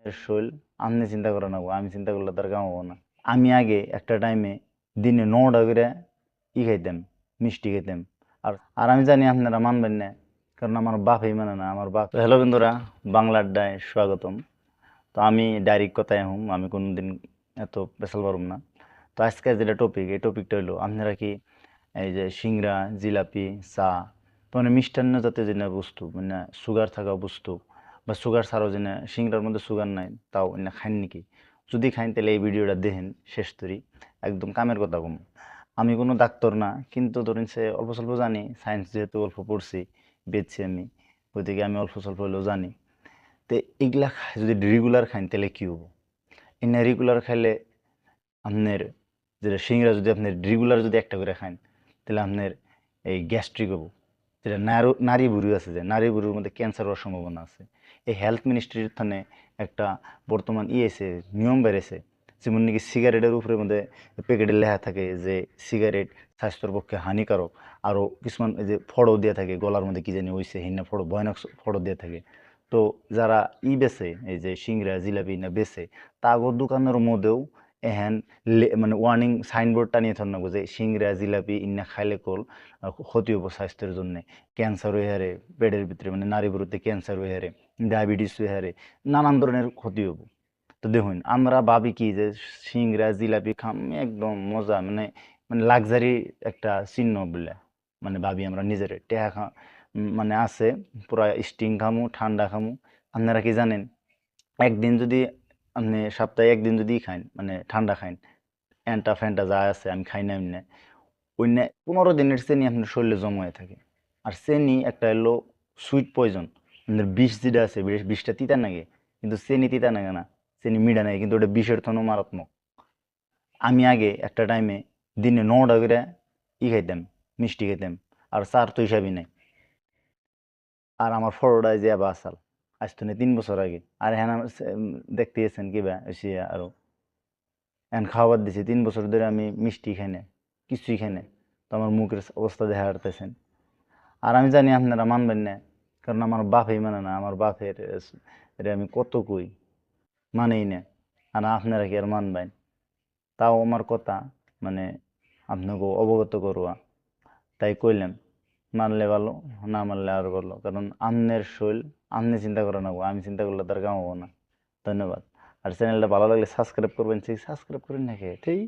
এর শৈল আপনি চিন্তা করে নেবো, আমি চিন্তা করলে তার কাম হবো না। আমি আগে একটা টাইমে দিনে 9টা করে খাইতাম, মিষ্টি খাইতাম। আর আর আমি জানি আপনারা মানবেন না, কারণ আমার বাপই মানে না। আমার বাপ। হ্যালো বন্ধুরা, বাংলা আড্ডায় স্বাগতম। তো আমি ডাইরেক্ট কথায় আমি কোনোদিন এত পেশাল পারব না। তো আজকে যেটা টপিক, এই টপিকটা হলো আপনারা কি এই যে সিংড়া, জিলাপি, চা, মানে মিষ্টান্ন জাতীয় যে বস্তু, মানে সুগার থাকা বস্তু বা সুগার ছাড়াও যে সিংড়ার মধ্যে সুগার নাই তাও না খাইন নাকি? যদি খাইন তাহলে এই ভিডিওটা দেখেন শেষ করি। একদম কামের কথা কম। আমি কোনো ডাক্তার না, কিন্তু ধরেন সে অল্প স্বল্প জানি, সায়েন্স যেহেতু অল্প পড়ছি, বেচছি আমি, ওইদিকে আমি অল্প স্বল্প হলেও জানি। তো এগুলা যদি রেগুলার খাইন তাহলে কি হবো? এনে রেগুলার খাইলে আপনার যেটা সিংড়া যদি আপনি রেগুলার যদি একটা করে খান, তাহলে আপনার এই গ্যাস্ট্রিক হবো। যেটা নারী বুড়ি আছে, যে নারী বুড়ির মধ্যে ক্যান্সার হওয়ার সম্ভাবনা আছে। এই হেলথ মিনিস্ট্রির থানে একটা বর্তমান এসে নিয়ম বেড়েছে, যেমন নাকি সিগারেটের উপরে মধ্যে প্যাকেটে লেখা থাকে যে সিগারেট স্বাস্থ্যের পক্ষে হানিকারক। আরও কিছুমান এই যে ফড়ও দিয়ে থাকে, গলার মধ্যে কি জানি হইছে হিন্না ফড়ো, ভয়ানক ফড়ো দিয়ে থাকে। তো যারা বেছে, এই যে সিংড়া জিলাপি না বেছে, তাগো দোকানের মধ্যেও এহেন মানে ওয়ার্নিং সাইনবোর্ড টানিয়ে থাকবো যে সিংড়া জিলাপি ইন্না খাইলে কল ক্ষতি হবো স্বাস্থ্যের জন্য। ক্যান্সার হয়ে হারে, পেটের ভিতরে মানে নারী বুড়োতে ক্যান্সার হয়ে হারে, ডায়াবেটিস হয়ে হারে, নানান ধরনের ক্ষতি হবো। তো দেখুন, আমরা ভাবি কি যে সিংড়া জিলাপি খাম একদম মজা, মানে মানে লাক্সারি একটা চিহ্ন বলে মানে ভাবি আমরা নিজের টেহা খা মানে আছে পুরা স্টিং খামু, ঠান্ডা খামু। আপনারা কি জানেন, একদিন যদি আপনি সপ্তাহে একদিন যদি খান মানে ঠান্ডা খান, এন্টা ফ্যান্টা যা আছে আমি খাই না এমনি, ওই 15 দিনের চেনি আপনার শরীরে জমা হয়ে থাকে। আর চেনি একটা হলো সুইট পয়জন, আপনার বিষ যেটা আছে, বিষটা তিতা লাগে, কিন্তু চেনি তিতা লাগে না, চেনি মিঠা লাগে, কিন্তু ওটা বিষের থেকেও মারাত্মক। আমি আগে একটা টাইমে দিনে 9টা করে খাইতাম, মিষ্টি খাইতাম, আর চার তো হিসাবই নাই। আর আমার ফটোটায় যে বাসাল, আজ তো 3 বছর আগে। আর হ্যাঁ আমার দেখতে গেছেন কিবা এসে আরো এখন খাবার দিছে। 3 বছর ধরে আমি মিষ্টি খাই না, কিছুই খাই না। তো আমার মুখের অবস্থা দেখা হারতেছেন। আর আমি জানি আপনারা মানবেন না, কারণ আমার বাপই মানে না। আমার বাপের এটা আমি কত কই, মানেই না। আর আপনারা কি আর মানবেন? তাও আমার কথা মানে আপনাকে অবগত করুয়া, তাই কইলাম। মানলে ভালো, না মানলে আর ভালো, কারণ আমনের শৈল আমনে চিন্তা করে নেবো, আমি চিন্তা করলে তার কাম হবো না। ধন্যবাদ। আর চ্যানেলটা ভালো লাগলে সাবস্ক্রাইব করবেন, সেই সাবস্ক্রাইব করেন না খেয়ে ঠিক।